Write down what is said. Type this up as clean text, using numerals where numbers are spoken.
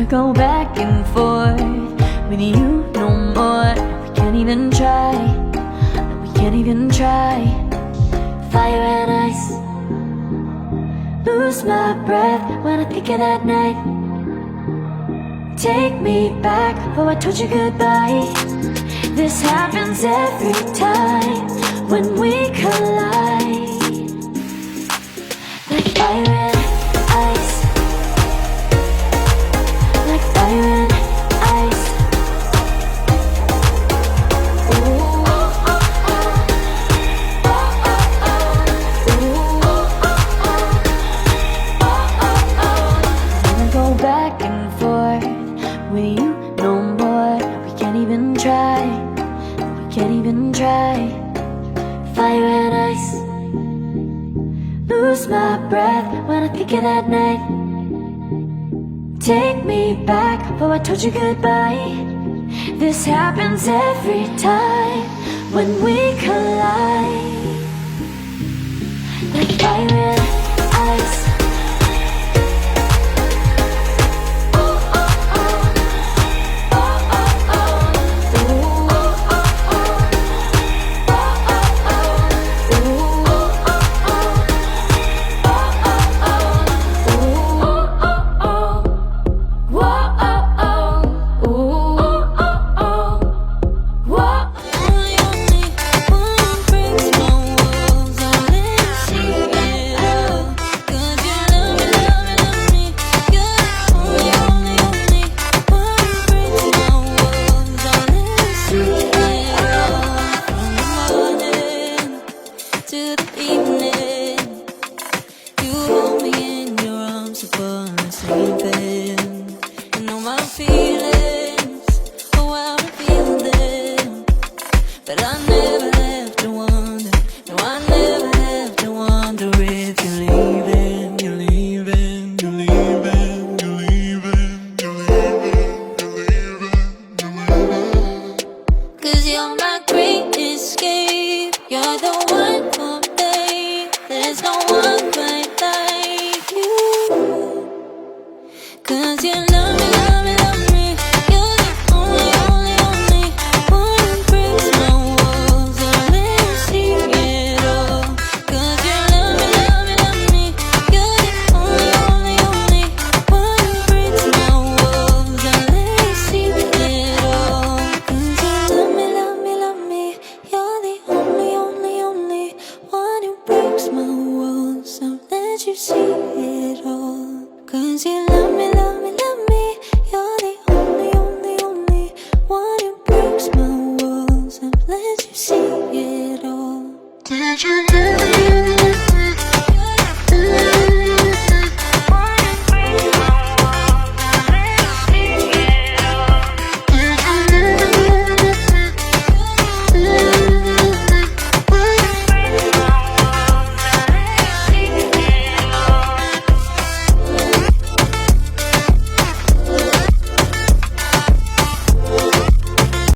go back and forth with you no more. We can't even try, no, we can't even try. Fire and ice, lose my breath when I think of that night. Take me back, oh I told you goodbye. This happens every time when we collide. Like fire and ice, like fire and ice. Ooh, oh, oh, oh. Oh, oh, oh. Ooh, oh, oh, oh. Oh, oh, oh. Wanna go back and forth with you no more. We can't even try, we can't even try. Fire and ice, lose my breath when I think of that night. Take me back, oh I told you goodbye. This happens every time when we collide. Like fire and ice. But I never have to wonder, no I never have to wonder if you're leaving, you're leaving, you're leaving, you're leaving, you're leaving, you're leaving, you're leaving. 'Cause you're my great escape, you're the one for me, there's no one quite like you. 'Cause you love me, love me, love me, you're the only, only, only one who breaks my walls and let me see it all. 'Cause you love me, love me, love me, you're the only, only, only one who breaks my walls and let me see it all. 'Cause you love me, love me, love me, you're the only, only, only one who breaks my walls and let you see it all. 'Cause you love me, love me, love me, you're the only, only, only one who breaks my walls and lets you see it all. Did you love me?